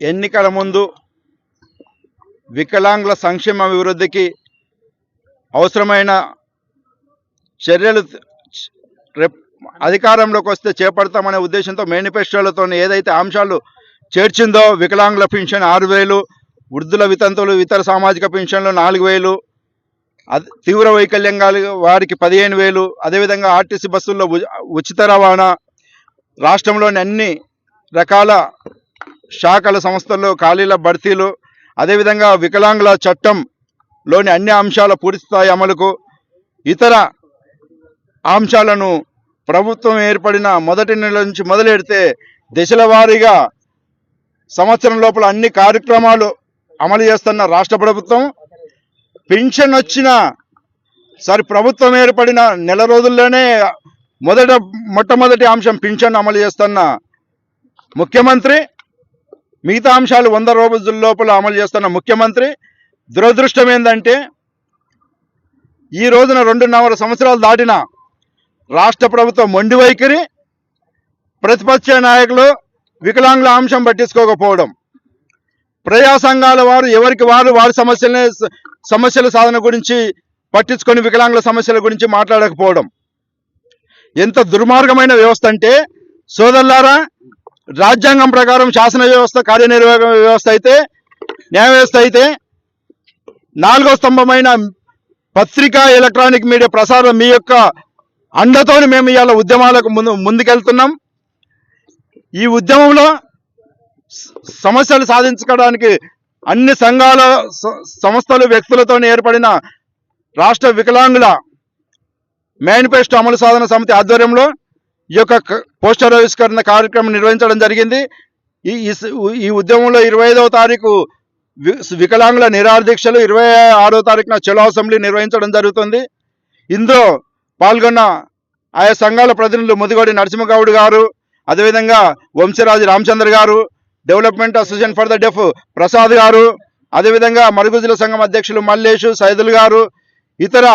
ఎన్నికల ముందు వికలాంగుల సంక్షేమ అభివృద్ధికి అవసరమైన చర్యలు అధికారంలోకి వస్తే చేపడతామనే ఉద్దేశంతో మేనిఫెస్టోలతో ఏదైతే అంశాలు చేర్చిందో వికలాంగుల పెన్షన్ 6,000, వృద్ధుల వితంతువులు ఇతర సామాజిక పెన్షన్లు 4,000, తీవ్ర వైకల్యం వారికి 15,000, అదేవిధంగా ఆర్టీసీ బస్సుల్లో ఉచిత రవాణా, రాష్ట్రంలోని అన్ని రకాల శాఖల సంస్థల్లో ఖాళీల భర్తీలు, అదేవిధంగా వికలాంగుల చట్టంలోని అన్ని అంశాల పూర్తిస్థాయి అమలుకు, ఇతర అంశాలను ప్రభుత్వం ఏర్పడిన మొదటి నెల నుంచి మొదలెడితే దశల వారీగా సంవత్సరం లోపల అన్ని కార్యక్రమాలు అమలు చేస్తున్న రాష్ట్ర ప్రభుత్వం, పెన్షన్ వచ్చిన ప్రభుత్వం ఏర్పడిన నెల రోజుల్లోనే మొట్టమొదటి అంశం పెన్షన్ అమలు చేస్తున్న ముఖ్యమంత్రి, మిగతా అంశాలు 100 రోజుల లోపల అమలు చేస్తున్న ముఖ్యమంత్రి. దురదృష్టం ఏంటంటే ఈ రోజున 2.5 సంవత్సరాలు దాటిన రాష్ట్ర ప్రభుత్వం మొండి వైఖరి, ప్రతిపక్ష నాయకులు వికలాంగుల అంశం పట్టించుకోకపోవడం, ప్రజా సంఘాల వారు ఎవరికి వారి సమస్యల సాధన గురించి పట్టించుకొని వికలాంగుల సమస్యల గురించి మాట్లాడకపోవడం ఎంత దుర్మార్గమైన వ్యవస్థ అంటే, సోదరులారా, రాజ్యాంగం ప్రకారం శాసన వ్యవస్థ, కార్యనిర్వాహక వ్యవస్థ అయితే, న్యాయ వ్యవస్థ అయితే, 4వ స్తంభమైన పత్రికా ఎలక్ట్రానిక్ మీడియా ప్రసారం మీ యొక్క అండతోని మేము ఇవాళ ఉద్యమాలకు ముందుకెళ్తున్నాం. ఈ ఉద్యమంలో సమస్యలు సాధించుకోవడానికి అన్ని సంఘాల సంస్థలు వ్యక్తులతో ఏర్పడిన రాష్ట్ర వికలాంగుల మేనిఫెస్టో అమలు సాధన సమితి ఆధ్వర్యంలో ఈ యొక్క పోస్టర్ ఆవిష్కరణ కార్యక్రమం నిర్వహించడం జరిగింది. ఈ ఉద్యమంలో 25వ తారీఖు వికలాంగుల నిరాదీక్షలు, 26వ తారీఖున చలో అసెంబ్లీ నిర్వహించడం జరుగుతుంది. ఇందులో పాల్గొన్న ఆయా సంఘాల ప్రతినిధులు ముదిగోడి నరసింహగౌడ్ గారు, అదేవిధంగా వంశీరాజు రామచంద్ర గారు, డెవలప్మెంట్ అసోసియేషన్ ఫర్ ద డెఫ్ ప్రసాద్ గారు, అదేవిధంగా మరుగుజ్జుల సంఘం అధ్యక్షులు మల్లేషు, సైదుల్ గారు, ఇతర